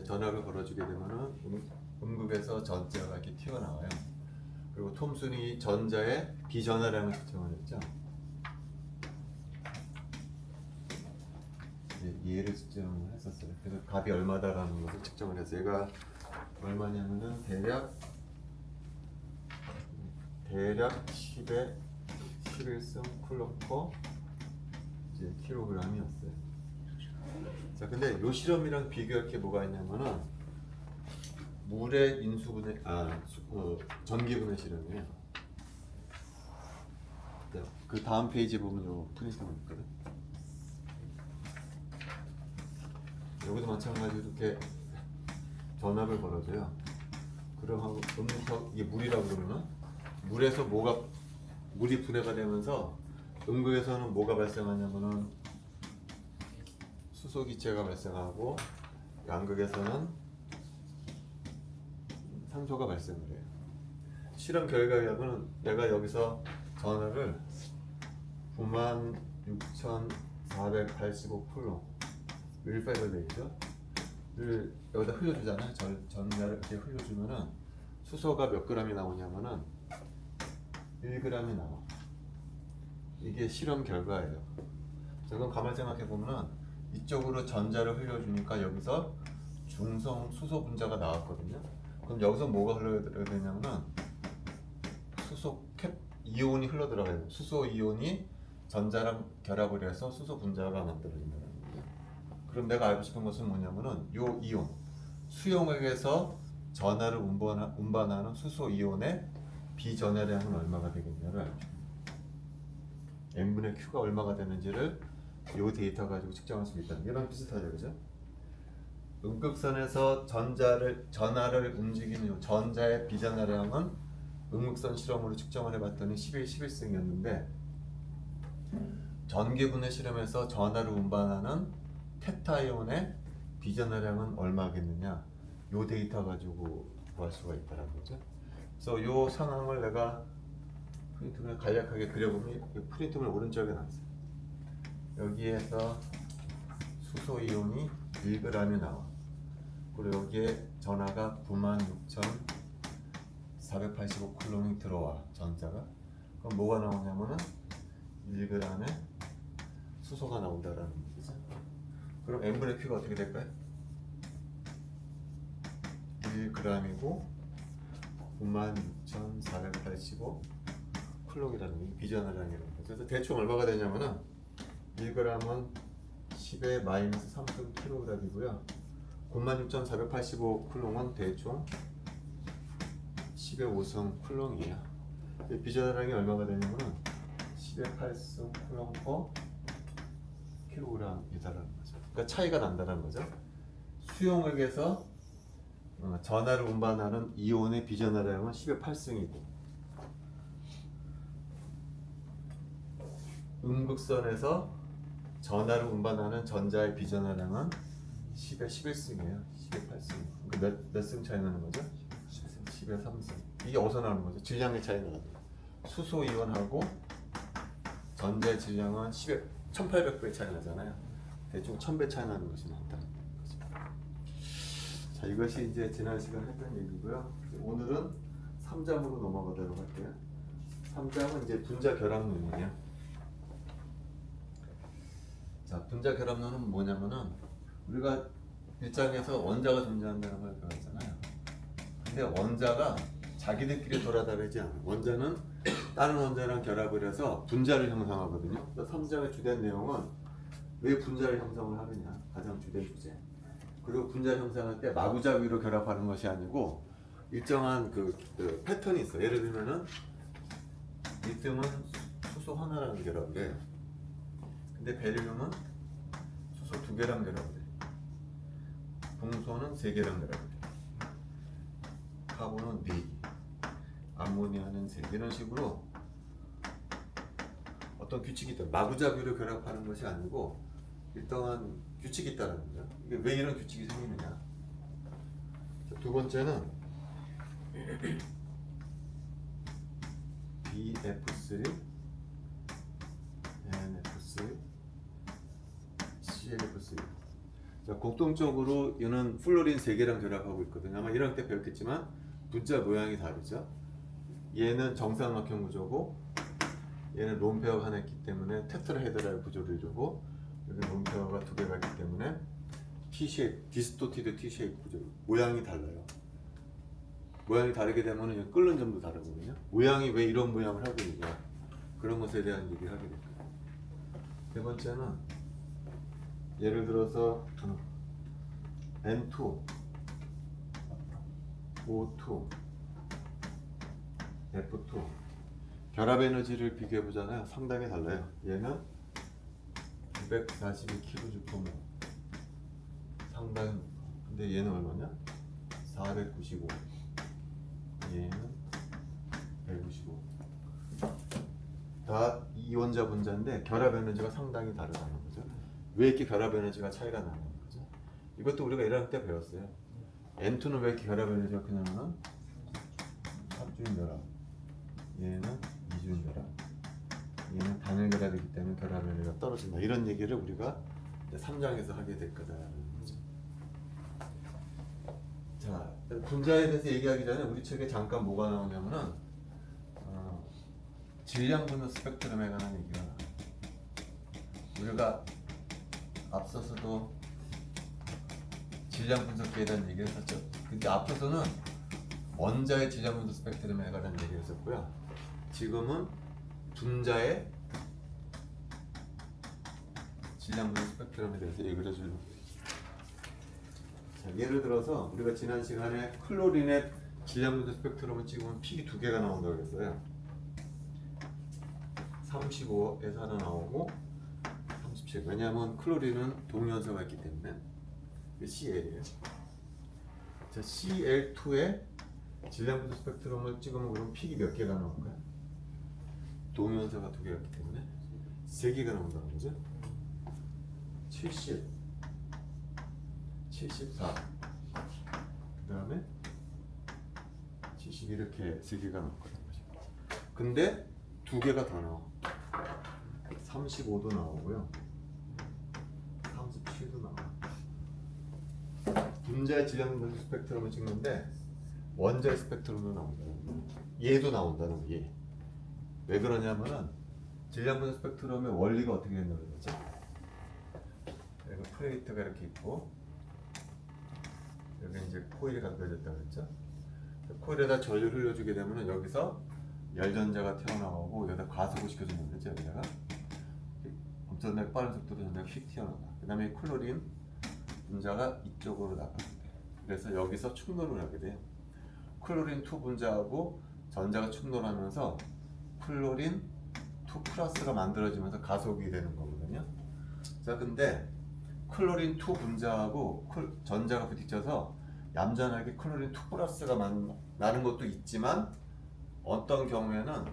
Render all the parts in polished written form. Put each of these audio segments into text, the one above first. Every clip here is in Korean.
전압을 걸어주게 되면은 음극에서 전자가 이렇게 튀어나와요. 그리고 톰슨이 전자의 비전화량을 측정을 했죠. 얘를 측정을 했었어요. 그래서 값이 얼마다라는 것을 측정을 해서 얘가 얼마냐면은 대략 10의 11성 쿨럼 퍼 이제 킬로그램이었어요. 자, 근데 요 실험이랑 비교할 게 뭐가 있냐면은 물의 인수분해, 전기분해 실험이에요. 그 다음 페이지 보면 요 프린트가 있거든. 여기도 마찬가지로 이렇게 전압을 걸어줘요. 그럼 이게 물이라고 그러면 물에서 물이 분해가 되면서 음극에서는 뭐가 발생하냐면은 수소기체가 발생하고 양극에서는 산소가 발생을 해요. 실험 결과에 의하면 내가 여기서 전압을 96,485 쿨롬 1파이브 되죠. 를 여기다 흘려주잖아요. 전자를 이렇게 흘려주면은 수소가 몇 그램이 나오냐면은 1g이 나와. 이게 실험 결과예요. 자, 그럼 가만히 생각해 보면은 이쪽으로 전자를 흘려주니까 여기서 중성 수소 분자가 나왔거든요. 그럼 여기서 뭐가 흘러들어야 되냐면은 수소 이온이 흘러들어가요. 수소 이온이 전자랑 결합을 해서 수소 분자가 만들어진다는 거예요. 그럼 내가 알고 싶은 것은 뭐냐면은 요 이온 수용액에서 전하를 운반하는 수소 이온의 비전하량은 얼마가 되겠냐를 알고 싶어요. n분의 q가 얼마가 되는지를 요 데이터 가지고 측정할 수 있다. 이런 비슷하죠, 그죠? 음극선에서 전하를 움직이는 전자의 비전하량은 음극선 실험으로 측정을 해봤더니 11승이었는데 전기분해 실험에서 전하를 운반하는 테타이온의 비전하량은 얼마겠느냐? 요 데이터 가지고 구할 수가 있다는 거죠. 그래서 요 상황을 내가 프린트를 간략하게 그려보면 프린트물 오른쪽에 나왔어요. 여기에서 수소 이온이 1g이 나와. 그리고 여기에 전하가 96,485 쿨롬이 들어와. 전자가. 그럼 뭐가 나오냐면은 1g의 수소가 나온다라는 얘기죠. 그럼 n분의 q가 어떻게 될까요? 1g이고 96,485 쿨롬이라는 게 비전하량이라는 거죠. 그래서 대충 얼마가 되냐면은 1g은 10의 마이너스 3승 kg이고요. 96,485 쿨롱은 대충 10의 5승 쿨롱이에요. 비전하량이 얼마가 되냐면은 10의 8승 쿨롱 퍼 킬로그램이다라는 거죠. 그러니까 차이가 난다는 거죠. 수용액에서 전하를 운반하는 이온의 비전하량은 10의 8승이고 음극선에서 전하를 운반하는 전자의 비전하량은 10의 11승이에요. 10의 8승. 그러니까 몇 승 차이 나는 거죠? 10의 3승. 이게 어디서 나는 거죠? 질량의 차이 나는 거죠. 수소 이온하고 전자의 질량은 10의 1800배 차이 나잖아요. 대충 1000배 차이 나는 것이 나온다는 거죠. 자, 이것이 이제 지난 시간에 했던 얘기고요. 오늘은 3장으로 넘어가도록 할게요. 3장은 이제 분자 결합론이에요. 자, 분자 결합론은 뭐냐면은 우리가 1장에서 원자가 존재한다는 걸 배웠잖아요. 근데 원자가 자기들끼리 돌아다니지 않아요. 원자는 다른 원자랑 결합을 해서 분자를 형성하거든요. 3장의 주된 내용은 왜 분자를 형성을 하느냐, 가장 주된 주제. 그리고 분자 형성할 때 마구잡이로 결합하는 것이 아니고 일정한 그 패턴이 있어요. 예를 들면은 리튬은 수소 하나랑 결합을 해요. 근데 베릴륨은 수소 2개랑 결합을 해요. 풍소는 3개랑 결합을 해요. 카본은 4개, 암모니아는 3개. 이런 식으로 어떤 규칙이 있다. 마구잡이로 결합하는 것이 아니고 일정한 규칙이 있다는 거죠. 이게 왜 이런 규칙이 생기느냐. 자, 두 번째는 BF3, NF3, CLF3. 자, 공통적으로 이는 플로린 3개랑 결합하고 있거든요. 아마 1학년 때 배웠겠지만 분자 모양이 다르죠. 얘는 정삼각형 구조고 얘는 롬페어가 하나 있기 때문에 테트라헤드라의 구조를 이루고 여기 롬페어가 2개가 있기 때문에 T-쉐입, 디스토티드 T-쉐입 구조. 모양이 달라요. 모양이 다르게 되면 끓는 점도 다르거든요. 모양이 왜 이런 모양을 하고 있냐, 그런 것에 대한 얘기를 하게 됩니다. 세 번째는 예를 들어서 N2, O2, F2 결합 에너지를 비교해 보잖아요. 상당히 달라요. 얘는 942kJ 상당히 높아. 근데 얘는 얼마냐? 495. 얘는 155. 다 이원자 분자인데 결합 에너지가 상당히 다르다는 거죠. 왜 이렇게 결합 에너지가 차이가 나는 거죠? 이것도 우리가 1학년 때 배웠어요. N2는 왜 이렇게 결합 에너지가 크냐면 합주인 결합, 얘는 이주인 결합, 얘는 단일 결합이기 때문에 결합 에너지가 떨어진다. 이런 얘기를 우리가 3장에서 하게 될 거다라는 거죠. 자, 분자에 대해서 얘기하기 전에 우리 책에 잠깐 뭐가 나오냐면은 질량 분석 스펙트럼에 관한 얘기가 나와요. 우리가 앞서서도 질량 분석기에 대한 얘기를 했었죠. 근데 앞서서는 원자의 질량 분석 스펙트럼에 관한 얘기를 했었고요. 지금은 분자의 질량 분석 스펙트럼에 대해서 얘기를 해주려고 해요. 자, 예를 들어서 우리가 지난 시간에 클로린의 질량 분석 스펙트럼을 찍으면 픽이 2개가 나온다고 했어요. 35에서 하나 나오고 37. 왜냐하면 클로린은 동위원소가 있기 때문에 CL이에요. 자, CL2의 질량 분석 스펙트럼을 찍으면 그럼 픽이 몇 개가 나올까요? 동위원소가 2개가 있기 때문에 3개가 나온다는 거죠. 70, 74, 그 다음에 70 이렇게 3개가 나왔거든요. 근데 2개가 더 나와. 35도 나오고요. 37도 나와. 분자의 질량 분석 스펙트럼을 찍는데 원자의 스펙트럼도 나온다는 거예요. 얘도 나온다는 거예요. 얘. 왜 그러냐면은 질량 분석 스펙트럼의 원리가 어떻게 된다는 거죠? 여기 플레이트가 이렇게 있고 여기 이제 코일이 감겨졌다고 했죠. 코일에다 전류를 흘려주게 되면은 여기서 열전자가 튀어나오고 여기다 과속을 시켜주는 거죠. 여기다가 엄청나게 빠른 속도로 전자가 휙 튀어나가. 그 다음에 클로린 분자가 이쪽으로 나가게 돼. 그래서 여기서 충돌을 하게 돼요. 클로린 2 분자하고 전자가 충돌하면서 클로린 2 플러스가 만들어지면서 가속이 되는 거거든요. 자, 근데 클로린 2 분자하고 전자가 부딪혀서 얌전하게 클로린 2 플러스가 나는 것도 있지만 어떤 경우에는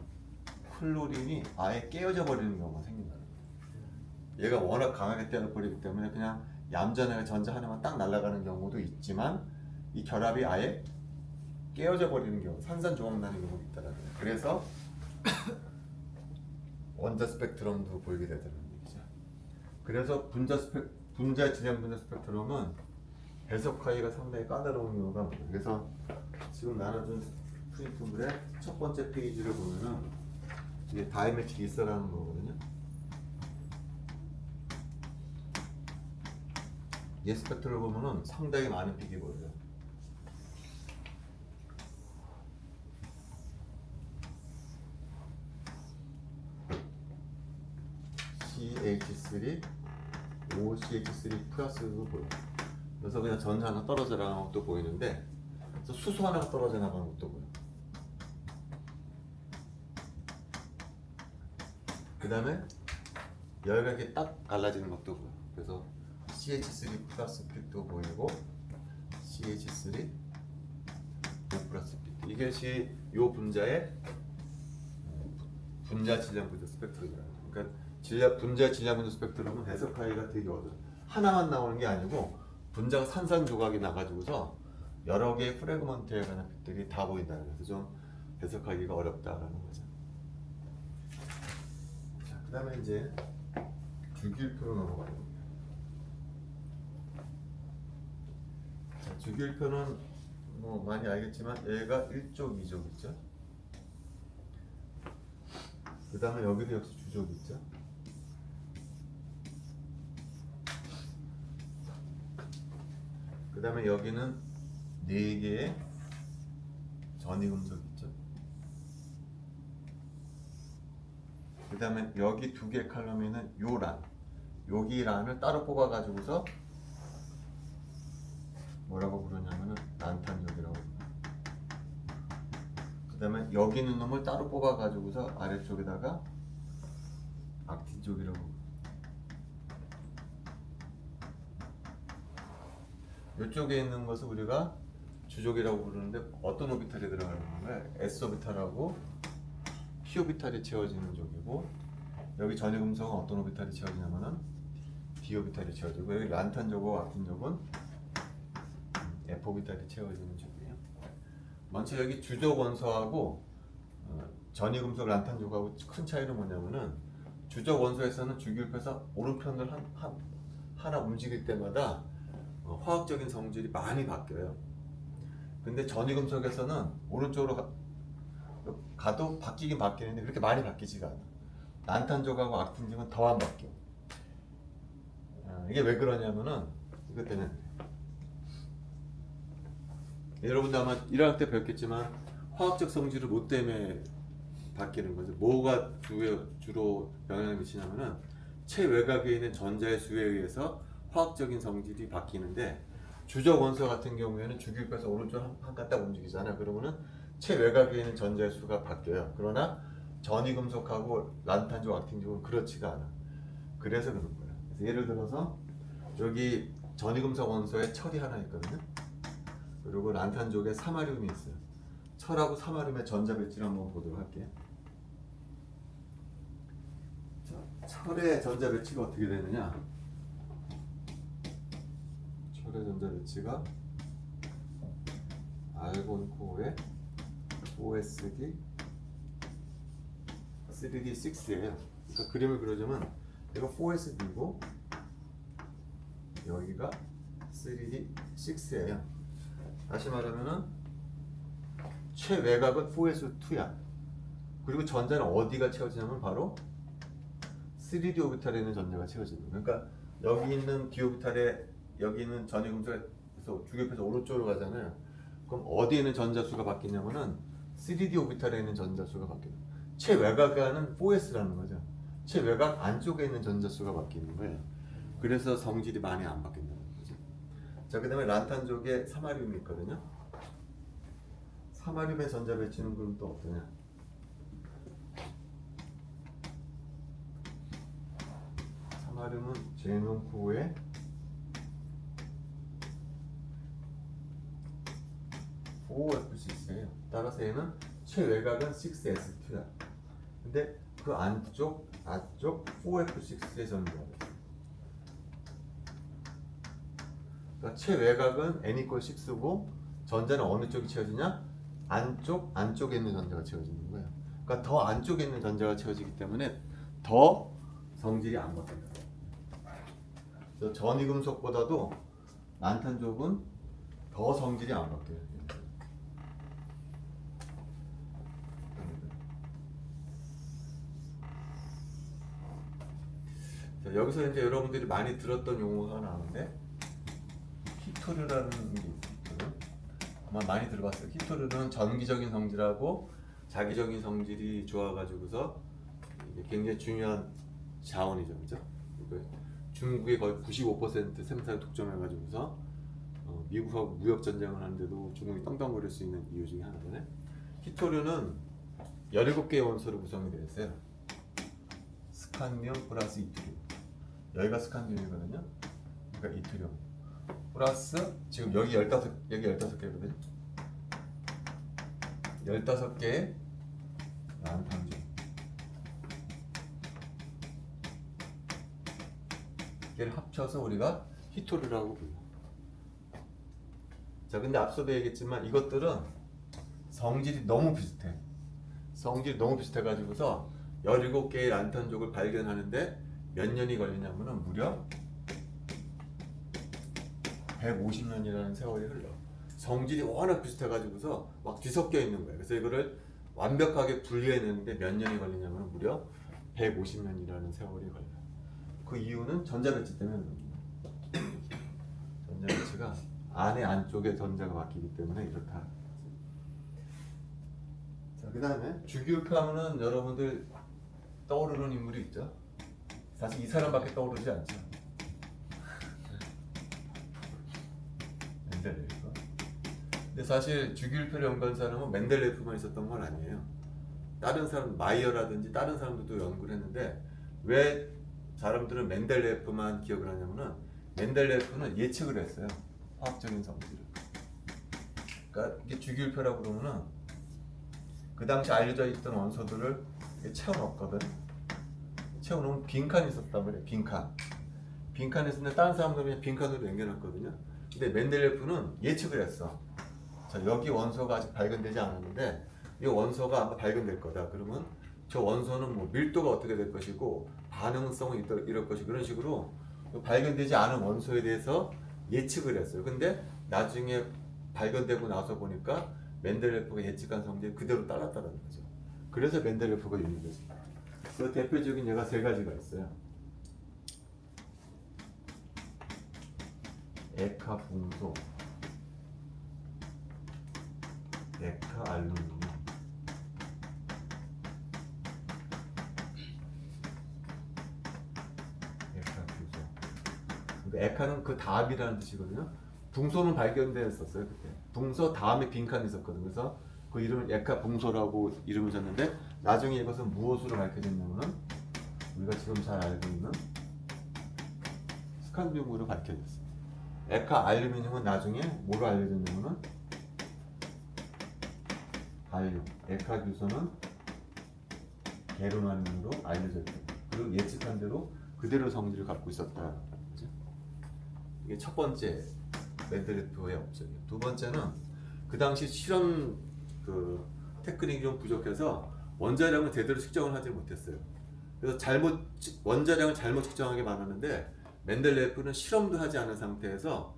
클로린이 아예 깨어져 버리는 경우가 생긴다는 거예요. 얘가 워낙 강하게 때려버리기 때문에 그냥 얌전하게 전자 하나만 딱 날아가는 경우도 있지만 이 결합이 아예 깨어져 버리는 경우, 산산조각 나는 경우가 있다는 거예요. 그래서 원자 스펙트럼도 보이게 되더라는 얘기죠. 그래서 분자 질량 분자 스펙트럼은 해석하기가 상당히 까다로운 경우가 많아요. 그래서 지금 나눠준 프린트물의 첫 번째 페이지를 보면은 이게 다이매틱 일서라는 거거든요. 얘 스펙트를 보면은 상당히 많은 픽이 보여요. CH3, OCH3 플러스도 보여요. 그래서 그냥 전자 하나 떨어져 나가는 것도 보이는데 그래서 수소 하나가 떨어져 나가는 것도 보여요. 그 다음에 여기가 이렇게 딱 갈라지는 것도 보여요. 그래서 CH3 플러스 픽도 보이고 CH3 O 플러스 픽. 이것이 이 분자의 분자 질량 분자 스펙트럼이라는 거예요. 그러니까 분자 질량 분자 스펙트럼은 해석하기가 되게 어려워요. 하나만 나오는 게 아니고 분자가 산산조각이 나가지고서 여러 개의 프래그먼트에 관한 픽들이 다 보인다는 거죠. 좀 해석하기가 어렵다라는 거죠. 자, 그 다음에 이제 주기율표로 넘어가요. 주기율표는 뭐 많이 알겠지만 얘가 1족, 2족 있죠. 그 다음에 여기도 역시 주족 있죠. 그 다음에 여기는 4개의 전이금속 있죠. 그 다음에 여기 2개 칼럼에는 요 란, 여기 란을 따로 뽑아 가지고서 뭐라고 부르냐면은 란탄족이라고. 그 다음에 여기 있는 놈을 따로 뽑아 가지고서 아래쪽에다가 악틴족이라고. 이쪽에 있는 것을 우리가 주족이라고 부르는데 어떤 오비탈이 들어가는 거예요? S 오비탈하고 P 오비탈이 채워지는 쪽이고, 여기 전이금속은 어떤 오비탈이 채워지냐면은 D 오비탈이 채워지고, 여기 란탄족하고 악틴족은 F 오비탈이 채워지는 쪽이에요. 먼저 여기 주족 원소하고 전이금속 란탄족하고 큰 차이는 뭐냐면은, 주족 원소에서는 주기율표에서 오른편을 하나 움직일 때마다 화학적인 성질이 많이 바뀌어요. 근데 전이금속에서는 오른쪽으로 가도 바뀌긴 바뀌는데 그렇게 많이 바뀌지가 않아. 란탄족하고 악틴족은 더 안 바뀌어. 이게 왜 그러냐면은 이것 때문에. 여러분도 아마 1학년 때 배웠겠지만 화학적 성질을 뭐 때문에 바뀌는 거죠? 뭐가 주로 영향을 미치냐면은 체외곽에 있는 전자의 수에 의해서 화학적인 성질이 바뀌는데, 주적 원소 같은 경우에는 주기율표에서 오른쪽 한 칸 딱 움직이잖아요. 그러면은 체외곽에 있는 전자의 수가 바뀌어요. 그러나 전이금속하고 란탄족, 악틴족은 그렇지가 않아. 그래서 그런 거예요. 그래서 예를 들어서 여기 전이금속 원소에 철이 하나 있거든요. 그리고 란탄족에 사마륨이 있어요. 철하고 사마륨의 전자 배치를 한번 보도록 할게요. 자, 철의 전자 배치가 어떻게 되느냐? 철의 전자 배치가 알곤 코어에 4S기 3D6예요. 그러니까 그림을 그려주면 이거 4SD고 여기가 3D6예요. 다시 말하면은 최외곽은 4S2야. 그리고 전자는 어디가 채워지냐면 바로 3D 오비탈에 있는 전자가 채워지는 거예요. 그러니까 여기 있는 D 오비탈에 여기 있는 전이금속에서 주기율표에서 오른쪽으로 가잖아요. 그럼 어디에 있는 전자 수가 바뀌냐면은 3D 오비탈에 있는 전자 수가 바뀌어요. 최외곽은 4S라는 거죠. 최외곽 안쪽에 있는 전자 수가 바뀌는 거예요. 그래서 성질이 많이 안 바뀐다는 거죠. 자, 그다음에 란탄족에 사마륨이 있거든요. 사마륨의 전자 배치는 그럼 또 어떠냐? 사마륨은 제논코어에 4F6예요. 따라서 얘는 최외곽은 6S2야. 근데 그 안쪽 4F6의 전자가 있어요. 그러니까 최외곽은 N=6고 전자는 어느 쪽이 채워지냐? 안쪽에 있는 전자가 채워지는 거예요. 그러니까 더 안쪽에 있는 전자가 채워지기 때문에 더 성질이 안 바뀐다. 그래서 전이금속보다도 란탄족은 더 성질이 안 바뀌어요. 자, 여기서 이제 여러분들이 많이 들었던 용어가 나오는데, 히토르라는 게 있어요. 히토르. 아마 많이 들어봤어요. 히토르는 전기적인 성질하고 자기적인 성질이 좋아가지고서 굉장히 중요한 자원이죠, 그죠? 중국의 거의 95% 생산을 독점해가지고서 미국하고 무역 전쟁을 하는데도 중국이 떵떵거릴 수 있는 이유 중에 하나잖아요. 히토르는 17개의 원소로 구성이 되어 있어요. 스칸디움 플러스 이트리움. 여기가 스칸디움이거든요. 그러니까 이트리움 플러스 지금 여기 15개거든요. 15개의 란탄족. 얘를 합쳐서 우리가 히토르라고 불러요. 자, 근데 앞서도 얘기했지만 이것들은 성질이 너무 비슷해. 성질이 너무 비슷해가지고서 17개의 란탄족을 발견하는데 몇 년이 걸리냐면은 무려 150년이라는 세월이 흘러. 성질이 워낙 비슷해가지고서 막 뒤섞여 있는 거예요. 그래서 이거를 완벽하게 분리해내는데 몇 년이 걸리냐면 무려 150년이라는 세월이 걸려요. 그 이유는 전자배치 때문에 그럽니다. 전자배치가 안쪽에 전자가 바뀌기 때문에 이렇다. 자, 그 다음에 주기율표 하면은 여러분들 떠오르는 인물이 있죠. 사실 이 사람밖에 떠오르지 않죠. 멘델레이프. 근데 사실 주기율표를 연구한 사람은 멘델레이프만 있었던 건 아니에요. 다른 사람, 마이어라든지 다른 사람들도 연구를 했는데 왜 사람들은 멘델레이프만 기억을 하냐면은 멘델레이프는 예측을 했어요. 화학적인 성질을. 그러니까 이게 주기율표라고 그러면은 그 당시 알려져 있던 원소들을 채워넣었거든. 채워놓으면 빈칸이 있었단 말이에요. 빈칸이 있었는데 다른 사람들은 그냥 빈칸으로 남겨놨거든요. 근데 멘델레이프는 예측을 했어. 자, 여기 원소가 아직 발견되지 않았는데 이 원소가 아마 발견될 거다. 그러면 저 원소는 뭐 밀도가 어떻게 될 것이고 반응성은 이럴 것이고 그런 식으로 발견되지 않은 원소에 대해서 예측을 했어요. 근데 나중에 발견되고 나서 보니까 멘델레이프가 예측한 성질이 그대로 따랐다는 거죠. 그래서 멘델레이프가 유명해졌어요. 그 대표적인 예가 세 가지가 있어요. 에카 붕소, 에카 알루미늄, 에카 붕소. 에카는 그 다음이라는 뜻이거든요. 붕소는 발견됐었어요 그때. 붕소 다음에 빈칸이 있었거든요. 그래서 그 이름을 에카 붕소라고 이름을 줬는데 나중에 이것은 무엇으로 밝혀졌냐면은 우리가 지금 잘 알고 있는 스칸듐으로 밝혀졌어요. 에카 알루미늄은 나중에 뭐로 알려졌냐면은 갈륨, 에카 규소는 게르마늄으로 알려졌다. 그리고 예측한 대로 그대로 성질을 갖고 있었다. 그렇죠? 이게 첫 번째 멘델레이프의 업적이에요. 두 번째는 그 당시 실험 그 테크닉이 좀 부족해서 원자량을 제대로 측정을 하지 못했어요. 그래서 원자량을 잘못 측정하게 많았는데 멘델레이프는 실험도 하지 않은 상태에서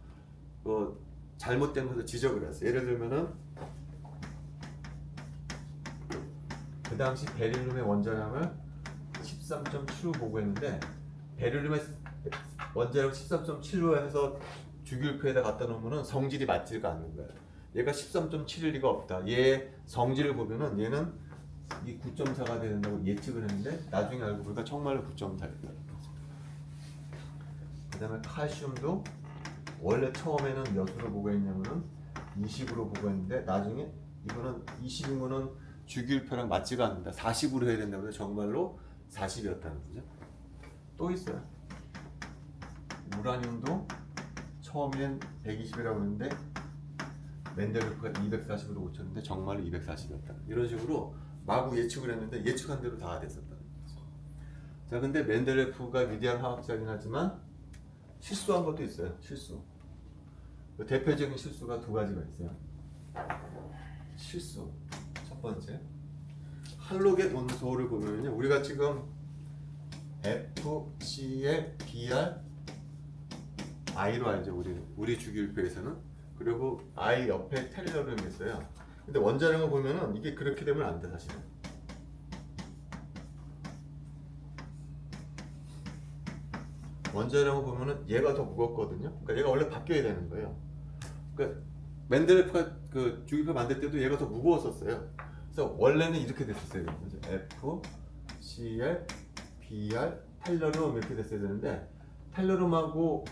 잘못된 것을 지적을 했어요. 예를 들면은 그 당시 베릴륨의 원자량을 13.75 보고했는데 베릴륨의 원자량 13.75 해서 주기율표에다 갖다 놓으면 성질이 맞지가 않는 거예요. 얘가 13.7일 리가 없다. 얘 성질을 보면은 얘는 이 9.4가 된다고 예측을 했는데 나중에 알고 보니까 정말로 9.4였다. 그 다음에 칼슘도 원래 처음에는 몇으로 보고했냐면은 20으로 보고했는데 나중에 이거는 20이면은 주기율표랑 맞지가 않는다. 40으로 해야 된다고 해서 정말로 40이었다는 거죠. 또 있어요. 우라늄도 처음엔 120이라고 했는데 멘델레이프가 240으로 고쳤는데 정말로 240이었다. 이런 식으로 마구 예측을 했는데 예측한 대로 다 됐었다는 거죠. 자, 근데 멘델레이프가 위대한 화학자이긴 하지만 실수한 것도 있어요. 실수. 그 대표적인 실수가 두 가지가 있어요. 실수. 첫 번째. 할로겐 원소를 보면요. 우리가 지금 FCl, Br, I로 알죠. 우리 주기율표에서는. 그리고 I 옆에 텔레름이 있어요. 근데 원자량을 보면은 이게 그렇게 되면 안 돼, 사실은. 원자량을 보면은 얘가 더 무겁거든요. 그러니까 얘가 원래 바뀌어야 되는 거예요. 그러니까 멘델레이프가 그 주기율표 만들 때도 얘가 더 무거웠었어요. 그래서 원래는 이렇게 됐었어요. F, Cl, Br, 텔레름 이렇게 됐어야 되는데 텔레름하고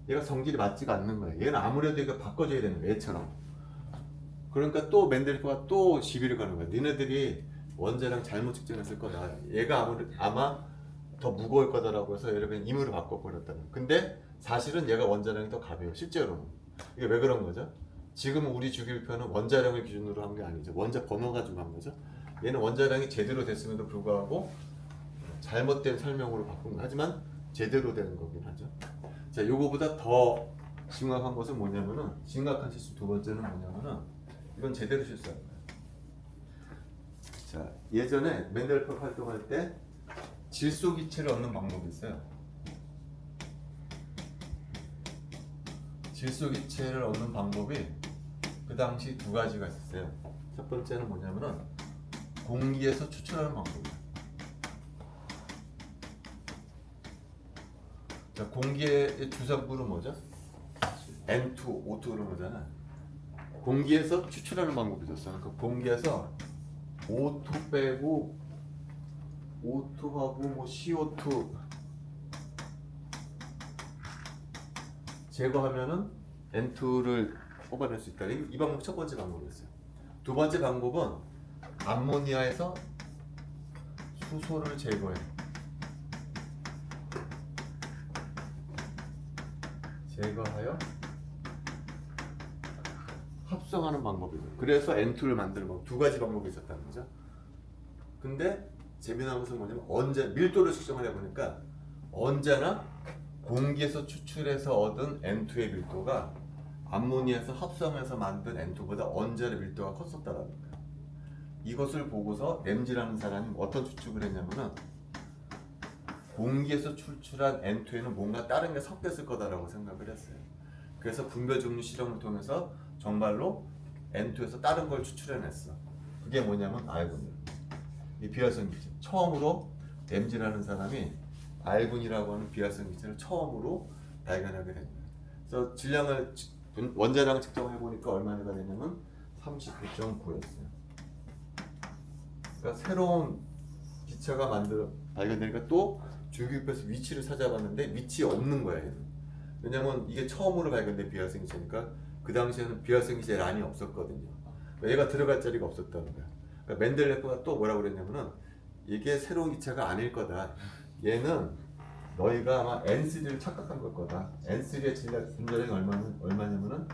얘가 성질이 맞지가 않는 거예요. 얘는 아무래도 이거 바꿔줘야 되는 거예요. 얘처럼. 그러니까 또 멘델레이프가 또 시비를 가는 거예요. 니네들이 원자량 잘못 측정했을 거다. 얘가 아마 더 무거울 거다라고 해서 얘를 그냥 임의로 바꿔버렸다는. 근데 사실은 얘가 원자량이 더 가벼워요. 실제로는. 이게 왜 그런 거죠? 지금 우리 주기율표는 원자량을 기준으로 한 게 아니죠. 원자 번호 가지고 한 거죠. 얘는 원자량이 제대로 됐음에도 불구하고 잘못된 설명으로 바꾼 거. 하지만 제대로 되는 거긴 하죠. 자, 요거보다 더 심각한 것은 뭐냐면은, 심각한 실수 두 번째는 뭐냐면은, 이건 제대로 실수한 거예요. 자, 예전에 멘델레이프 활동할 때 질소기체를 얻는 방법이 있어요. 질소기체를 얻는 방법이 그 당시 두 가지가 있었어요. 첫 번째는 뭐냐면은 공기에서 추출하는 방법이에요. 자, 공기의 주성분은 뭐죠? N2, O2 그런 거잖아. 공기에서 추출하는 방법이 있었어. 그러니까 공기에서 O2 빼고 O2하고 뭐 CO2 제거하면은 N2를 뽑아낼 수 있다. 이 방법 첫 번째 방법이었어요. 두 번째 방법은 암모니아에서 수소를 제거해. 제거하여 합성하는 방법이에요. 그래서 N2를 만드는 방법. 두 가지 방법이 있었다는 거죠. 근데 재미난 것은 뭐냐면 언제 밀도를 측정을 해보니까 언제나 공기에서 추출해서 얻은 N2의 밀도가 암모니아에서 합성해서 만든 N2보다 언제나 밀도가 컸었다라는 거예요. 이것을 보고서 램지라는 사람이 어떤 추측을 했냐면은 공기에서 추출한 N2에는 뭔가 다른 게 섞였을 거다라고 생각을 했어요. 그래서 분별 종류 실험을 통해서 정말로 N2에서 다른 걸 추출해냈어. 그게 뭐냐면 알곤이에요. 이 비활성 기체. 처음으로 램지라는 사람이 알곤이라고 하는 비활성 기체를 처음으로 발견하게 된 거예요. 그래서 질량을 원자량 측정해 보니까 얼마나 되냐면 39.9였어요. 그러니까 새로운 기체가 발견되니까 또 주기율표에서 위치를 찾아봤는데 위치에 없는 거야 얘는. 왜냐면 이게 처음으로 발견된 비활성 기체니까 그 당시에는 비활성 기체 란이 없었거든요. 얘가 들어갈 자리가 없었다는 거야. 그러니까 멘델레프가 또 뭐라고 그랬냐면은 이게 새로운 기체가 아닐 거다. 얘는 너희가 아마 N3를 착각한 걸 거다. N3의 분자량이 얼마냐면은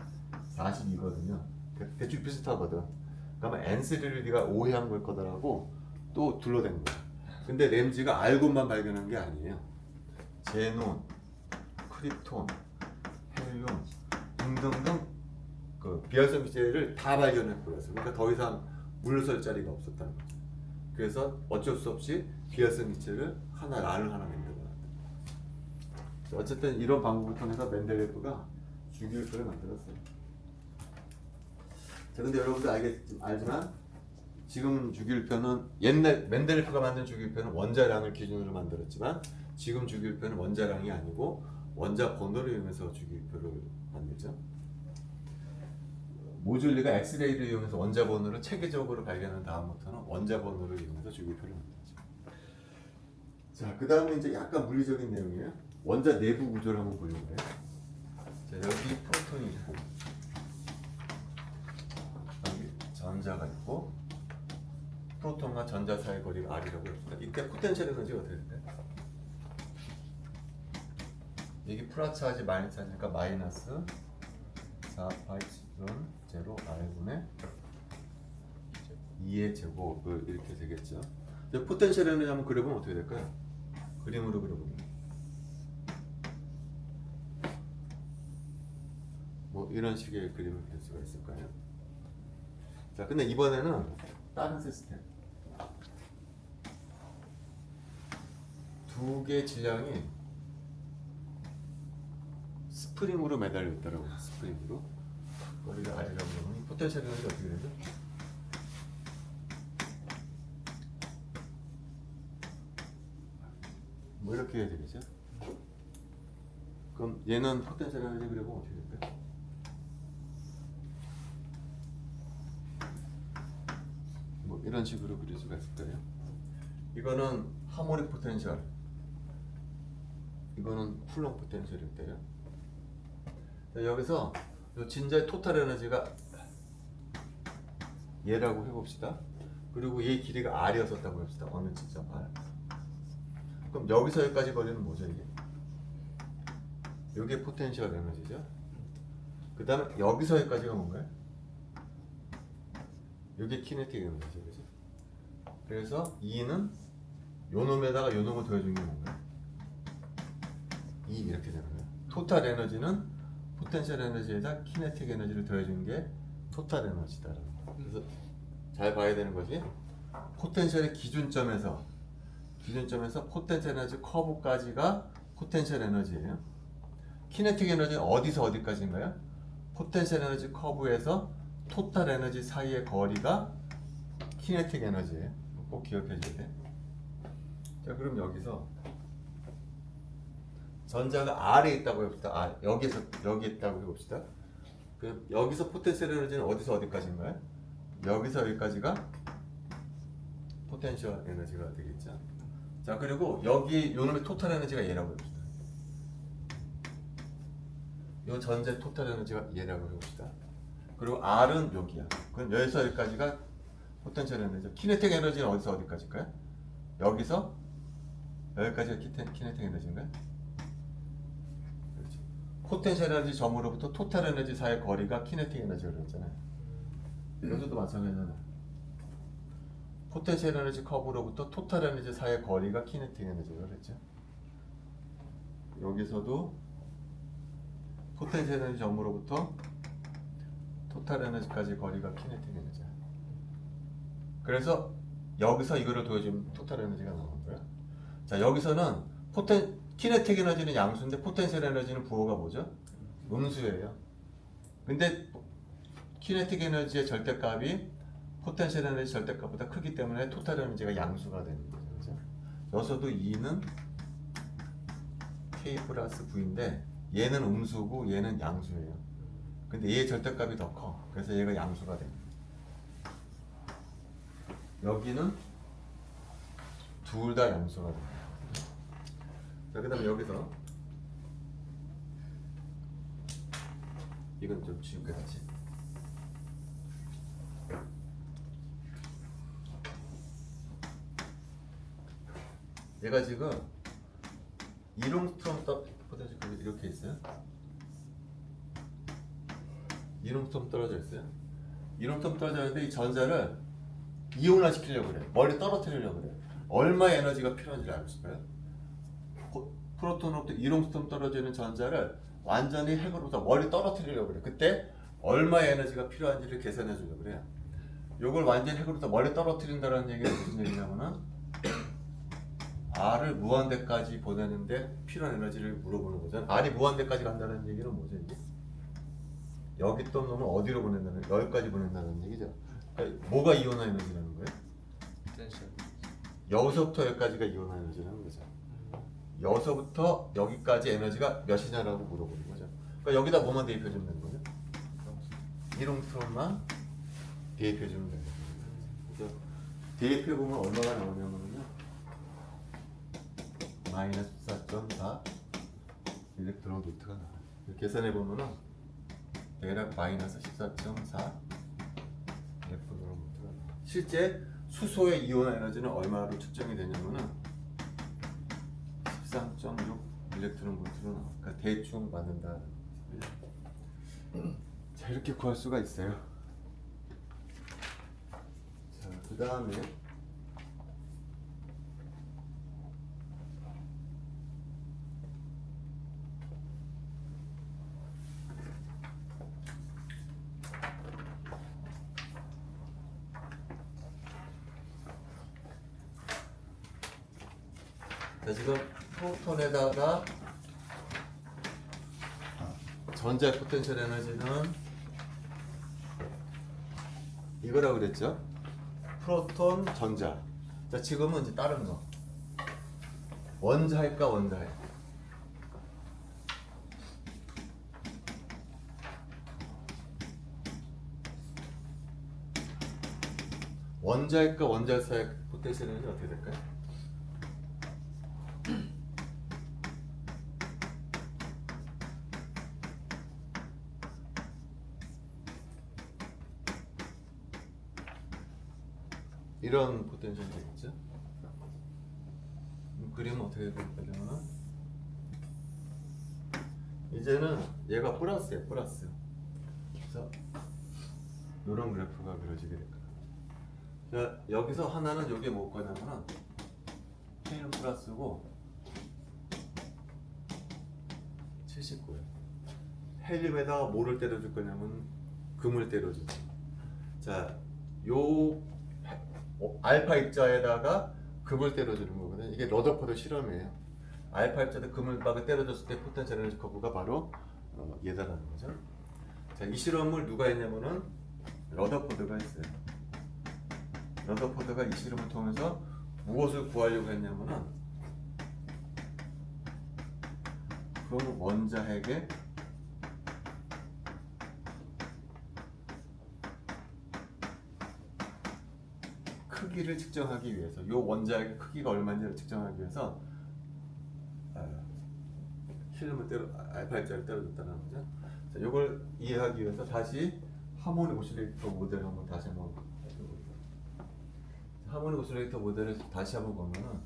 42거든요. 대충 비슷하거든. 그러면 N3를 네가 오해한 걸 거다라고 또 둘러댄 거야. 근데 램지가 알곤만 발견한 게 아니에요. 제논, 크립톤, 헬륨 등등등 그 비활성 기체를 다 발견해버렸어요. 그러니까 더 이상 물러설 자리가 없었다는 거죠. 그래서 어쩔 수 없이 비활성 기체를 란을 하나 만들어놨다. 어쨌든 이런 방법을 통해서 멘델레프가 주기율표를 만들었어요. 자, 근데 여러분들 알지만 지금 주기율표는 옛날 멘델레프가 만든 주기율표는 원자량을 기준으로 만들었지만 지금 주기율표는 원자량이 아니고 원자 번호를 이용해서 주기율표를 만들죠. 모듈리가 엑스레이를 이용해서 원자 번호를 체계적으로 발견한 다음부터는 원자 번호를 이용해서 주기율표를 만들죠. 자, 그 다음에 이제 약간 물리적인 내용이에요. 원자 내부 구조를 한번 보려고 해요. 자, 여기 프로톤이 있고 여기 전자가 있고 프로톤과 전자 사이 거리가 R이라고 합니다. 이때 포텐셜 에너지가 어떻게 될까요? 여기 플러스 차지 마이너스 차지니까 마이너스 4파이 epsilon 제로 R분의 2의 제곱을 이렇게 되겠죠. 포텐셜 에너지 한번 그려보면 어떻게 될까요? 그림으로 그려보면 뭐 이런 식의 그림을 그릴 수가 있을까요? 자, 근데 이번에는 다른 시스템. 두 개의 질량이 스프링으로 매달려 있다라고 해요. 스프링으로. 거리가 R이라고 하면 포텐셜 에너지 어떻게 되죠? 뭐 이렇게 해야 되겠죠? 그럼 얘는 포텐셜 에너지 그려보면 어떻게 될까요? 뭐 이런 식으로 그릴 수가 있을까요? 이거는 하모닉 포텐셜, 이거는 쿨롱 포텐셜인데요. 자, 여기서 진자의 토탈 에너지가 얘라고 해봅시다. 그리고 얘 길이가 R이었었다고 해봅시다. 어느 지점 R. 그럼 여기서 여기까지 거리는 뭐죠 이게? 이게 포텐셜 에너지죠. 그 다음에 여기서 여기까지가 뭔가요? 이게 키네틱 에너지죠, 그죠? 그래서 E는 요 놈에다가 요 놈을 더해준 게 뭔가요? E 이렇게 되는 거예요. 토탈 에너지는 포텐셜 에너지에다 키네틱 에너지를 더해준 게 토탈 에너지다. 그래서 잘 봐야 되는 것이 포텐셜의 기준점에서 포텐셜 에너지 커브까지가 포텐셜 에너지예요. 키네틱 에너지는 어디서 어디까지인가요? 포텐셜 에너지 커브에서 토탈 에너지 사이의 거리가 키네틱 에너지예요. 꼭 기억해 줘야 돼. 자, 그럼 여기서 전자가 R에 있다고 해봅시다. 여기서 여기 있다고 해봅시다. 그럼 여기서 포텐셜 에너지는 어디서 어디까지인가요? 여기서 여기까지가 포텐셜 에너지가 되겠죠. 자, 그리고 여기 요놈의 토탈 에너지가 얘라고 해봅시다. 요 전자의 토탈 에너지가 얘라고 해봅시다. 그리고 R은 여기야. 그럼 여기서 여기까지가 포텐셜 에너지. 키네틱 에너지는 어디서 어디까지일까요? 여기서 여기까지가 키네틱 에너지인가요? 그렇죠. 포텐셜 에너지 점으로부터 토탈 에너지 사이의 거리가 키네틱 에너지가 그랬잖아요. 여기서도 마찬가지잖아요. 포텐셜 에너지 커브로부터 토탈 에너지 사이의 거리가 키네틱 에너지가 그랬죠. 여기서도 포텐셜 에너지 점으로부터 토탈 에너지까지 거리가 키네틱 에너지야. 그래서 여기서 이거를 더해주면 토탈 에너지가 나오는 거야. 자, 여기서는 키네틱 에너지는 양수인데 포텐셜 에너지는 부호가 뭐죠? 음수예요. 근데 키네틱 에너지의 절대값이 포텐셜 에너지 절대값보다 크기 때문에 토탈 에너지가 양수가 되는 거죠. 그렇죠? 여기서도 2는 K 플러스 V인데 얘는 음수고 얘는 양수예요. 근데 얘의 절대값이 더 커. 그래서 얘가 양수가 됩니다. 여기는 둘 다 양수가 됩니다. 자, 그 다음에 여기서 이건 좀 지울게 다시. 얘가 지금 이롱스트롬 포텐셜 이렇게 있어요. 이롱스트롬 떨어져 있어요. 이롱스트롬 떨어져 있는데 이 전자를 이온화 시키려고 그래. 멀리 떨어뜨리려고 그래. 얼마의 에너지가 필요한지 알고 싶어요? 프로톤으로부터 이롱스트롬 떨어져 있는 전자를 완전히 핵으로부터 멀리 떨어뜨리려고 그래. 그때 얼마의 에너지가 필요한지를 계산해 주려고 그래요. 요걸 완전히 핵으로부터 멀리 떨어뜨린다는 얘기는 무슨 얘기냐면은 R을 무한대까지 보내는데 필요한 에너지를 물어보는 거잖아. R이 무한대까지 간다는 얘기는 뭐죠, 이게? 여기 있던 놈은 어디로 보낸다는, 여기까지 보낸다는 얘기죠. 그러니까 뭐가 이온화 에너지라는 거예요? 여기서부터 여기까지가 이온화 에너지라는 거죠. 여기서부터 여기까지 에너지가 몇이냐라고 물어보는 거죠. 그러니까 여기다 뭐만 대입해주면 되는 거죠? 이롱스트롬만 대입해주면 되는 거죠. 대입해보면 얼마가 나오냐면요, 마이너스 14.4 일렉트론 볼트가 나와요. 계산해보면은 대략 마이너스 14.4 일렉트론 볼트가 나와요. 실제 수소의 이온화 에너지는 얼마로 측정이 되냐면은 13.6 일렉트론 볼트로 나와요. 그러니까 대충 맞는다. 자, 이렇게 구할 수가 있어요. 자, 그 다음에 자, 지금 프로톤에다가 전자 포텐셜 에너지는 이거라고 그랬죠? 프로톤, 전자. 자, 지금은 이제 다른 거. 원자핵과 원자핵. 원자핵과 원자핵 사이의 포텐셜 에너지 어떻게 될까요? 이런 포텐셜이 되겠죠? 그림은 어떻게 될 거냐면 이제는 얘가 플러스예요, 플러스. 그래서 이런 그래프가 그려지게 될 거예요. 자, 여기서 하나는 여기에 뭐 거냐면은 K는 플러스고 79예요. 헬륨에다가 뭐를 때려줄 거냐면 금을 때려줄 거예요. 자, 요 알파 입자에다가 금을 때려주는 거거든요. 이게 러더포드 실험이에요. 알파 입자에다 금을 때려줬을 때 포텐셜 에너지 커브가 바로 얘다라는 거죠. 자, 이 실험을 누가 했냐면은 러더포드가 있어요. 러더포드가 이 실험을 통해서 무엇을 구하려고 했냐면은 그 원자핵의 크기를 측정하기 위해서, 이 원자핵의 크기가 얼마인지를 측정하기 위해서 실험을 알파입자를 때려줬다는 거죠. 자, 이걸 이해하기 위해서 다시 하모닉 오실레이터 모델을 한번 다시 한번 해볼게요. 하모닉 오실레이터 모델을 다시 한번 보면은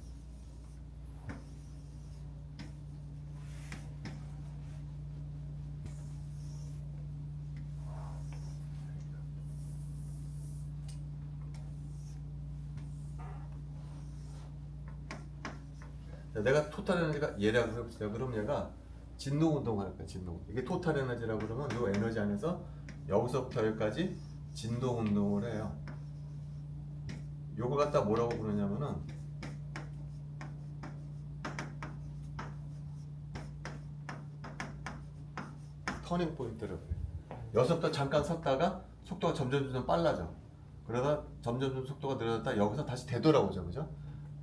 자, 내가 토탈 에너지가 얘라고 해봅시다. 그럼 얘가 진동 운동을 할 거야. 진동. 이게 토탈 에너지라고 그러면 이 에너지 안에서 여기서부터 여기까지 진동 운동을 해요. 요걸 갖다 뭐라고 부르냐면은 터닝 포인트라고 해요. 여기서부터 잠깐 섰다가 속도가 점점 빨라져. 그러다 점점 속도가 늘어졌다 여기서 다시 되돌아오죠. 그죠?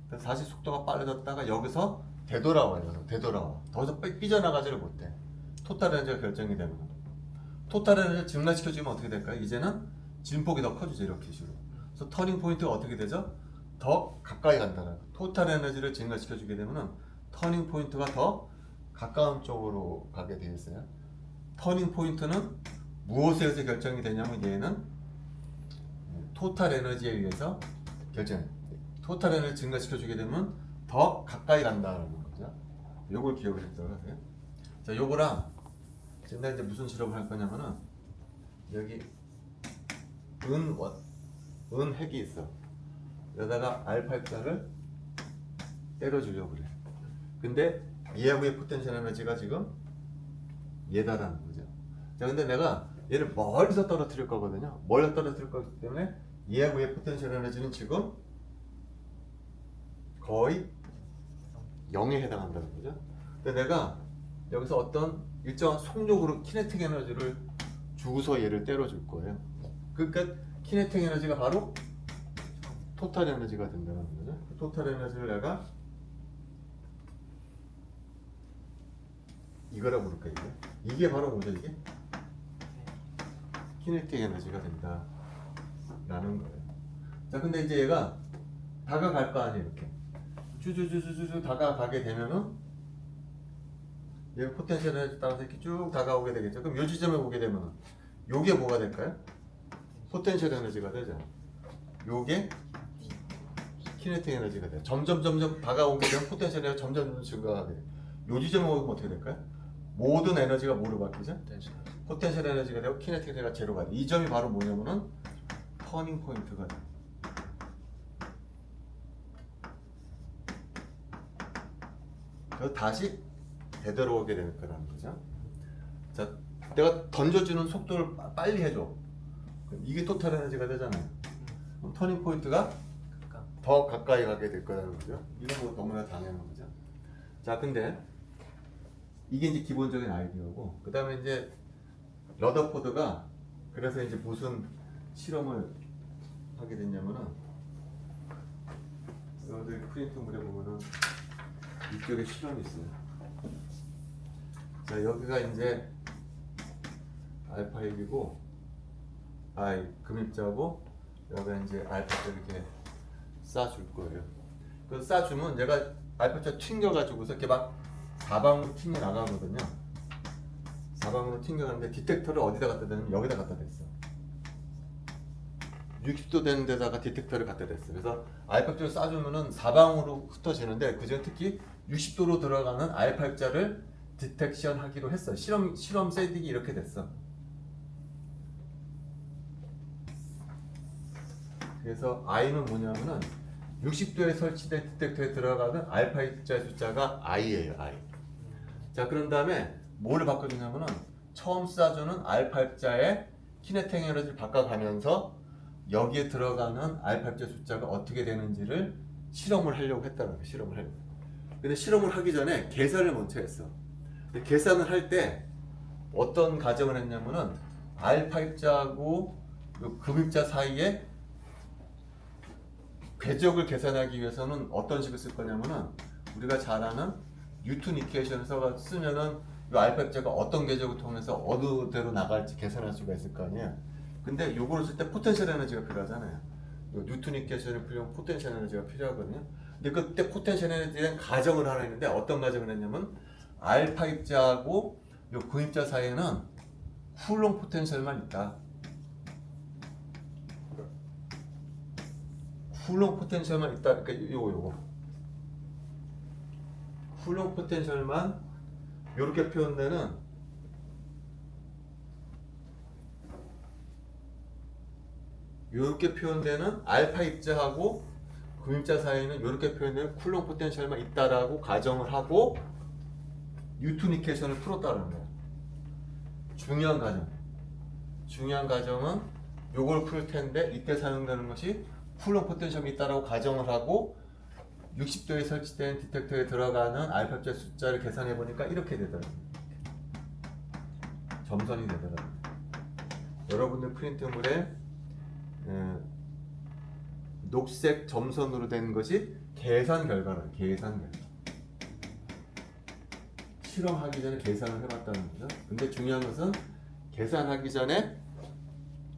그래서 다시 속도가 빨라졌다가 여기서 되돌아와요. 되돌아와. 더 이상 삐져나가지를 못해. 토탈 에너지가 결정이 되면. 토탈 에너지를 증가시켜주면 어떻게 될까요? 이제는 진폭이 더 커지죠. 이렇게 식으로. 그래서 터닝 포인트가 어떻게 되죠? 더 가까이 간다는 거. 토탈 에너지를 증가시켜주게 되면 터닝 포인트가 더 가까운 쪽으로 가게 되어 있어요. 터닝 포인트는 무엇에 의해서 결정이 되냐면 얘는 토탈 에너지에 의해서 결정. 토탈 에너지 증가시켜주게 되면 더 가까이 간다는 거죠. 요걸 기억을 했다고 하세요. 자, 요거랑 지금 이제 무슨 실험을 할 거냐면은 여기 핵이 있어. 여기다가 알파입자를 때려주려고 그래. 근데 얘하고의 포텐셜 에너지가 지금 얘다라는 거죠. 자, 근데 내가 얘를 멀리서 떨어뜨릴 거거든요. 멀리 떨어뜨릴 거기 때문에 얘하고의 포텐셜 에너지는 지금 거의 0에 해당한다는 거죠. 근데 내가 여기서 어떤 일정한 속력으로 키네틱 에너지를 주고서 얘를 때려줄 거예요. 그러니까 키네틱 에너지가 바로 토탈 에너지가 된다는 거죠. 토탈 에너지를 내가 이거라고 부를까 이게? 이게 바로 뭐죠 이게? 키네틱 에너지가 된다 라는 거예요. 자, 근데 이제 얘가 다가갈 거 아니에요. 이렇게 쭈쭈쭈쭈쭈 다가가게 되면은 얘가 포텐셜 에너지 따라서 이렇게 쭉 다가오게 되겠죠. 그럼 요 지점에 오게 되면 요게 뭐가 될까요? 포텐셜 에너지가 되죠. 요게 키네틱 에너지가 돼요. 점점 다가오게 되면 포텐셜 에너지가 점점 증가하게 돼요. 요 지점에 오면 어떻게 될까요? 모든 에너지가 뭐로 바뀌죠? 포텐셜 에너지가 되고 키네틱 에너지가 제로가 돼요. 이 점이 바로 뭐냐면은 터닝 포인트가 돼요. 그래서 다시 되돌아오게 될 거라는 거죠. 자, 내가 던져주는 속도를 빨리 해줘. 이게 토탈 에너지가 되잖아요. 그럼 터닝 포인트가 더 가까이 가게 될 거라는 거죠. 이건 뭐 너무나 당연한 거죠. 자, 근데 이게 이제 기본적인 아이디어고, 그 다음에 이제 러더포드가 그래서 이제 무슨 실험을 하게 됐냐면은 여러분들 프린트물에 보면은 이쪽에 실험이 있어요. 자, 여기가 이제 알파 1이고 금입자고 여기가 이제 알파자 이렇게 쏴줄 거예요. 그래서 쏴주면 얘가 알파자 튕겨가지고서 이렇게 막 사방으로 튕겨 나가거든요. 사방으로 튕겨가는데 디텍터를 어디다 갖다 대냐면 여기다 갖다 댔어. 60도 되는 데다가 디텍터를 갖다 댔어. 그래서 알파입자를 쏴주면은 사방으로 흩어지는데 그중 특히 60도로 들어가는 알파입자를 디텍션 하기로 했어. 실험 세팅이 이렇게 됐어. 그래서 I는 뭐냐면은 60도에 설치된 디텍터에 들어가는 알파입자의 숫자가 I예요. I. 자, 그런 다음에 뭐를 바꿔주냐면은 처음 쏴주는 알파입자의 키네틱 에너지를 바꿔가면서 여기에 들어가는 알파입자 숫자가 어떻게 되는지를 실험을 하려고 했다는 거예요. 실험을 하려고. 근데 실험을 하기 전에 계산을 먼저 했어. 근데 계산을 할 때 어떤 가정을 했냐면은 알파입자하고 요 금입자 사이에 궤적을 계산하기 위해서는 어떤 식을 쓸 거냐면은 우리가 잘 아는 뉴턴 이퀘이션을 쓰면은 이 알파 입자가 어떤 궤적을 통해서 어느 데로 나갈지 계산할 수가 있을 거 아니에요. 근데 요거를 쓸 때 포텐셜 에너지가 필요하잖아요. 요 뉴턴 이퀘이션을 풀려면 포텐셜 에너지가 필요하거든요. 근데 그때 포텐셜 에너지에 대한 가정을 하나 했는데 어떤 가정을 했냐면 알파 입자하고 요 금입자 사이에는 쿨롱 포텐셜만 있다. 쿨롱 포텐셜만 있다. 그러니까 요거 쿨롱 포텐셜만 이렇게 표현되는 이렇게 표현되는 알파 입자하고 금입자 사이에는 이렇게 표현되는 쿨롱 포텐셜만 있다라고 가정을 하고 뉴턴 이퀘이션을 풀었다는 거예요. 중요한 가정은 요걸 풀 텐데 이때 사용되는 것이 쿨롱 포텐셜이 있다라고 가정을 하고 60도에 설치된 디텍터에 들어가는 알파 입자 숫자를 계산해 보니까 이렇게 되더라고요. 점선이 되더라고요. 여러분들 프린트물에 녹색 점선으로 된 것이 계산 결과라요. 계산 결과. 실험하기 전에 계산을 해봤다는 거죠. 근데 중요한 것은 계산하기 전에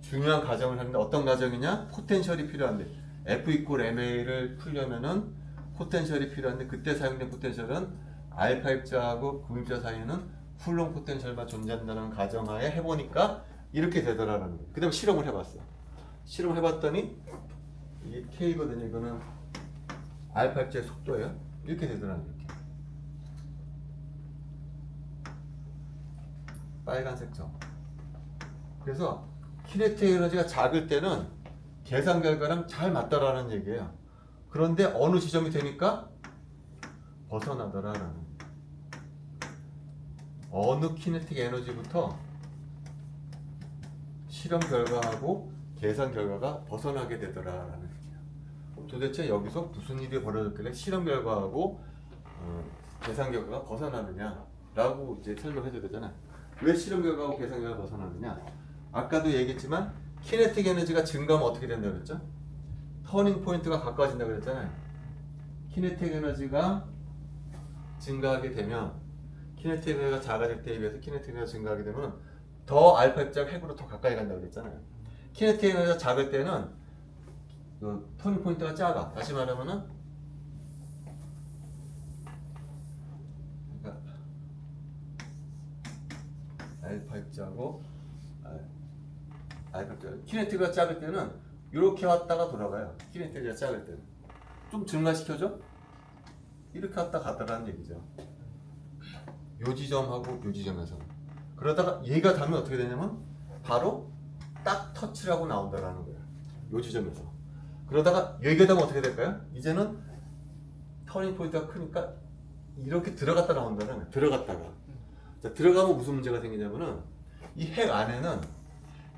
중요한 가정을 하는데 어떤 가정이냐? 포텐셜이 필요한데 F 이퀄 MA를 풀려면은 포텐셜이 필요한데 그때 사용된 포텐셜은 알파 입자하고 금입자 사이에는 쿨롱 포텐셜만 존재한다는 가정하에 해보니까 이렇게 되더라는 거예요. 그 다음에 실험을 해봤어. 실험을 해봤더니 이게 K거든요. 이거는 알파 입자의 속도예요. 이렇게 되더라는 거예요. 빨간색 점. 그래서 키네틱 에너지가 작을 때는 계산 결과랑 잘 맞더라는 얘기예요. 그런데 어느 지점이 되니까 벗어나더라라는 어느 키네틱 에너지부터 실험 결과하고 계산 결과가 벗어나게 되더라라는 얘기예요. 도대체 여기서 무슨 일이 벌어졌길래 실험 결과하고 계산 결과가 벗어나느냐라고 이제 설명해줘야 되잖아요. 왜 실험 결과하고 계산 결과가 벗어나느냐? 아까도 얘기했지만 키네틱 에너지가 증가하면 어떻게 된다고 그랬죠? 터닝 포인트가 가까워진다고 그랬잖아요. 키네틱 에너지가 증가하게 되면 키네틱 에너지가 작아질 때에 비해서 키네틱 에너지가 증가하게 되면 더 알파 입자가 핵으로 더 가까이 간다고 그랬잖아요. 키네틱 에너지가 작을 때는 그 터닝 포인트가 작아. 다시 말하면은 알파 입자하고 알파 입자 키네틱가 작을 때는 이렇게 왔다가 돌아가요. 키네틱가 작을 때는 좀 증가시켜줘? 이렇게 왔다 가더라는 얘기죠. 요 지점하고 요 지점에서 그러다가 얘가 닿으면 어떻게 되냐면 바로 딱 터치를 하고 나온다라는 거예요. 요 지점에서 그러다가 여기가 닿으면 어떻게 될까요? 이제는 터닝 포인트가 크니까 이렇게 들어갔다 나온다는 거예요. 들어갔다가 자, 들어가면 무슨 문제가 생기냐면은 이 핵 안에는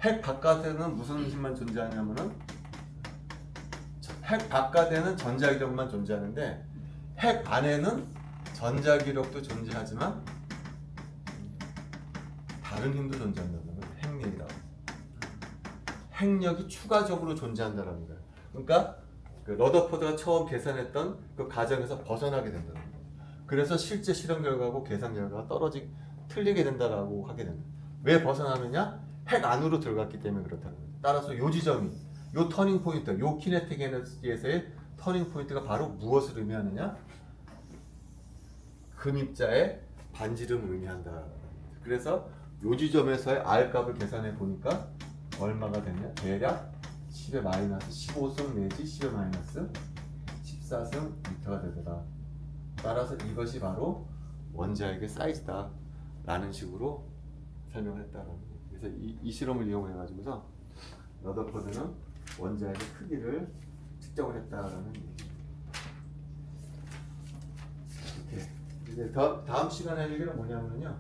핵 바깥에는 무슨 힘만 존재하냐면은 핵 바깥에는 전자기력만 존재하는데 핵 안에는 전자기력도 존재하지만 다른 힘도 존재한다는 거예요. 핵력이라고. 핵력이 추가적으로 존재한다는 거예요. 그러니까 그 러더포드가 처음 계산했던 그 가정에서 벗어나게 된다는 거예요. 그래서 실제 실험 결과하고 계산 결과가 틀리게 된다라고 하게 됩니다. 왜 벗어나느냐? 핵 안으로 들어갔기 때문에 그렇다는 거예요. 따라서 요 지점이, 요 터닝 포인트, 요 키네틱 에너지에서의 터닝 포인트가 바로 무엇을 의미하느냐? 금입자의 반지름을 의미한다. 그래서 요 지점에서의 R 값을 계산해 보니까 얼마가 되냐? 대략 10의 마이너스 15승 내지 10의 마이너스 14승 미터가 되더라. 따라서 이것이 바로 원자핵의 사이즈다 라는 식으로 설명을 했다라는 거예요. 그래서 이 실험을 이용해 가지고서 러더포드는 원자핵의 크기를 측정을 했다라는 얘기입니다. 이렇게 이제 다음 시간에 할 얘기는 뭐냐면요.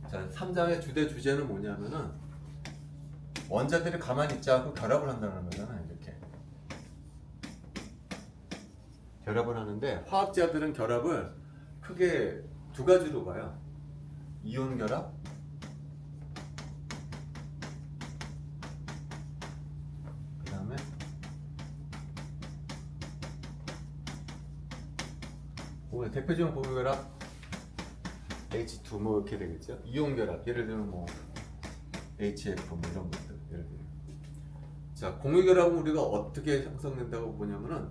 자, 3장의 주제는 뭐냐면은 원자들이 가만히 있지 않고 결합을 한다는 거잖아요. 이렇게 결합을 하는데 화학자들은 결합을 크게 두 가지로 봐요. 이온 결합, 대표적인 공유결합 H2 뭐 이렇게 되겠죠. 이온결합 예를 들면 뭐 HF 뭐 이런 것들 예를 들면. 자, 공유결합은 우리가 어떻게 형성된다고 보냐면은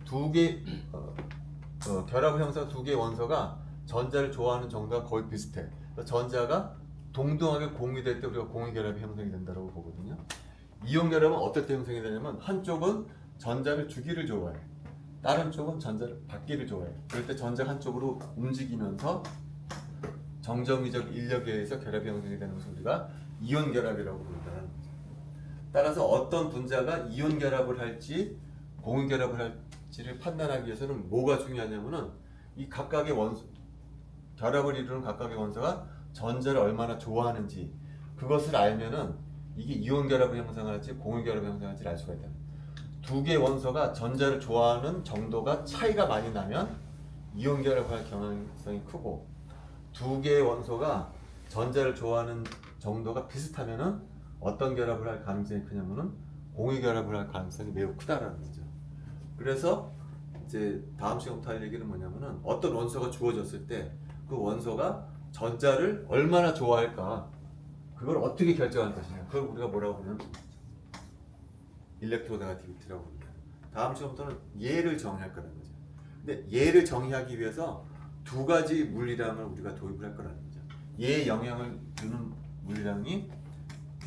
두개 결합을 형성 두 개의 원소가 전자를 좋아하는 정도가 거의 비슷해. 전자가 동등하게 공유될 때 우리가 공유결합이 형성이 된다고 보거든요. 이온결합은 어떨 때 형성이 되냐면 한쪽은 전자를 주기를 좋아해. 다른 쪽은 전자를 받기를 좋아해. 그럴 때 전자가 한쪽으로 움직이면서 정정기적 인력에 의해서 결합이 형성이 되는 것을 우리가 이온결합이라고 부른다는 거죠. 따라서 어떤 분자가 이온결합을 할지 공유결합을 할지를 판단하기 위해서는 뭐가 중요하냐면은 이 각각의 원소 결합을 이루는 각각의 원소가 전자를 얼마나 좋아하는지 그것을 알면은 이게 이온 결합을 형성할지 공유 결합을 형성할지를 알 수가 있다. 두 개의 원소가 전자를 좋아하는 정도가 차이가 많이 나면 이온 결합을 할 가능성이 크고 두 개의 원소가 전자를 좋아하는 정도가 비슷하면은 어떤 결합을 할 가능성이 크냐면은 공유 결합을 할 가능성이 매우 크다라는 거죠. 그래서 이제 다음 시간부터 할 얘기는 뭐냐면은 어떤 원소가 주어졌을 때 그 원소가 전자를 얼마나 좋아할까 그걸 어떻게 결정할 것이냐 그걸 우리가 뭐라고 하면 일렉트로네가티비티라고 합니다. 다음 시간부터는 얘를 정의할 거라는 거죠. 근데 얘를 정의하기 위해서 두 가지 물리량을 우리가 도입을 할 거라는 거죠. 얘에 영향을 주는 물리량이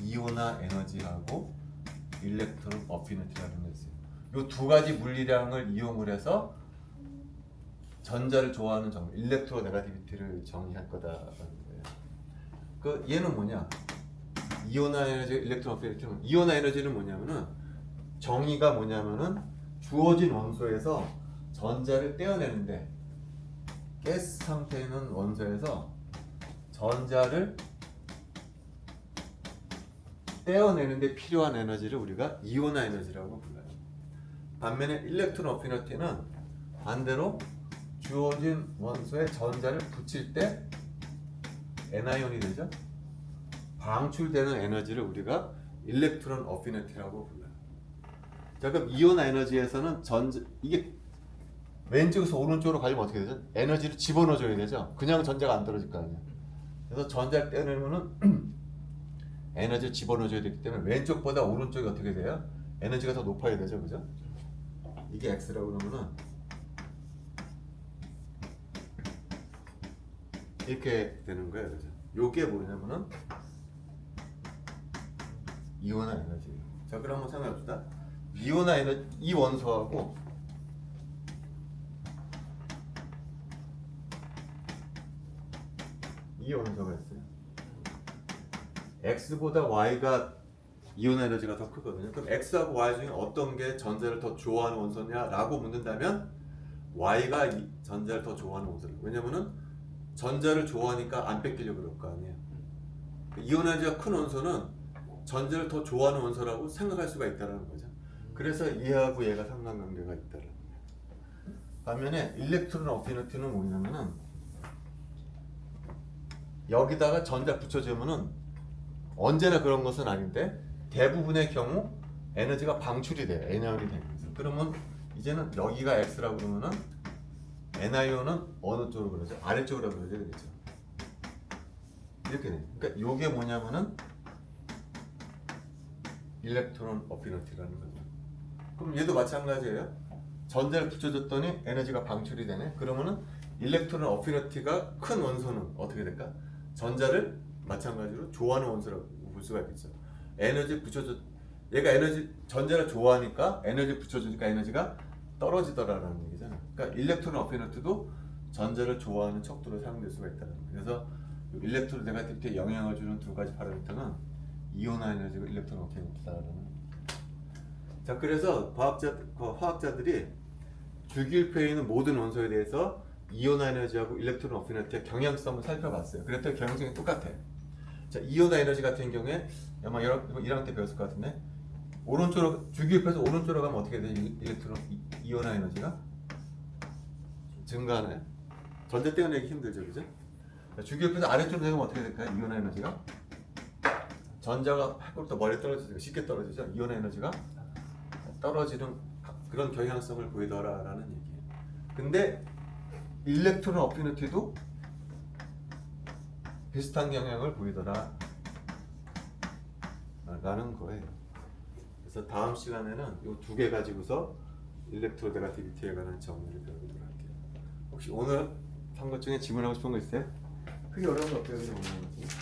이온화 에너지하고 일렉트론 어피니티라는 게 있어요. 이 두 가지 물리량을 이용을 해서 전자를 좋아하는 정도, 일렉트로네가티비티를 정의할 거다라는 거예요. 그 얘는 뭐냐? 이온화 에너지, 일렉트론 어피니티는 이온화 에너지는 뭐냐면은 정의가 뭐냐면은 주어진 원소에서 전자를 떼어내는데 가스 상태에 있는 원소에서 전자를 떼어내는데 필요한 에너지를 우리가 이온화 에너지라고 불러요. 반면에 일렉트론 어피니티는 반대로 주어진 원소에 전자를 붙일 때 N아이온이 되죠. 방출되는 에너지를 우리가 일렉트론 어피니티라고 불러요. 자, 그럼 이온화 에너지에서는 이게 왼쪽에서 오른쪽으로 가려면 어떻게 되죠? 에너지를 집어넣어줘야 되죠. 그냥 전자가 안 떨어질 거 아니에요. 그래서 전자를 떼어내면은 에너지를 집어넣어줘야 되기 때문에 왼쪽보다 오른쪽이 어떻게 돼요? 에너지가 더 높아야 되죠, 그죠? 이게 X라고 그러면은 이렇게 되는 거예요, 그죠? 요게 뭐냐면은 이온화 에너지. 자, 그럼 한번 생각해봅시다. 이온화 에너지, 이 원소하고 이 원소가 있어요. X보다 Y가 이온화 에너지가 더 크거든요. 그럼 X하고 Y 중에 어떤 게 전자를 더 좋아하는 원소냐라고 묻는다면 Y가 전자를 더 좋아하는 원소예요. 왜냐면은 전자를 좋아하니까 안 뺏기려고 그럴 거 아니에요. 이온화 에너지가 큰 원소는 전자를 더 좋아하는 원소라고 생각할 수가 있다는 거죠. 그래서 얘하고 얘가 상관관계가 있다는 거예요. 반면에 일렉트론 어피니티는 뭐냐면은 여기다가 전자 붙여주면은 언제나 그런 것은 아닌데 대부분의 경우 에너지가 방출이 돼요. N아이온이 되면서. 그러면 이제는 여기가 X라고 그러면은 N아이온은 어느 쪽으로 그러죠? 아래쪽으로 그려야 되겠죠. 이렇게 돼요. 그러니까 이게 뭐냐면은 일렉트론 어피니티라는 거죠. 그럼 얘도 마찬가지예요. 전자를 붙여줬더니 에너지가 방출이 되네. 그러면은 일렉트론 어피니티가 큰 원소는 어떻게 될까? 전자를 마찬가지로 좋아하는 원소라고 볼 수가 있겠죠. 에너지 붙여줘, 얘가 전자를 좋아하니까 에너지 붙여주니까 에너지가 떨어지더라라는 얘기잖아. 그러니까 일렉트론 어피니티도 전자를 좋아하는 척도로 사용될 수가 있다는 거예요. 그래서 일렉트론 네가티비티에 영향을 주는 두 가지 파라미터는 이온화 에너지고 일렉트론 어피니티다라는 거예요. 자, 그래서 화학자들이 주기율표에 있는 모든 원소에 대해서 이온화 에너지하고 일렉트론 어피니티의 경향성을 살펴봤어요. 그랬더니 경향성이 똑같아. 자, 이온화 에너지 같은 경우에 아마 1학년 때 배웠을 것 같은데 오른쪽으로 주기율표에서 오른쪽으로 가면 어떻게 돼? 일렉트론 이온화 에너지가 증가하나요? 전자 떼어내기 힘들죠, 그죠? 주기율표에서 아래쪽으로 내려가면 어떻게 될까요? 이온화 에너지가 전자가 밖으로부터 멀리 떨어지죠. 쉽게 떨어지죠. 이온화 에너지가 떨어지는 그런 경향성을 보이더라라는 얘기예요. 근데 일렉트론 어피니티도 비슷한 경향을 보이더라 라는 거예요. 그래서 다음 시간에는 이 두 개 가지고서 일렉트로네가티비티에 관한 정리를 배워보도록 할게요. 혹시 오늘 한 것 중에 질문하고 싶은 거 있어요? 크게 어려운 거 없어요. 그냥 오는 거지.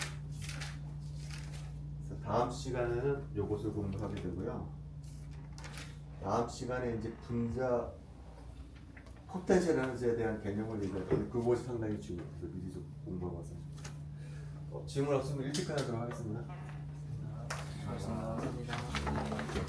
그래서 다음 시간에는 요것을 공부하게 되고요. 다음 시간에 이제 분자 포텐셜 에너지에 대한 개념을 얘기할 건데 그것이 상당히 중요해요. 그래서 미리 좀 공부하고 와서 질문 없으면 일찍 끝나도록 하겠습니다. 감사합니다.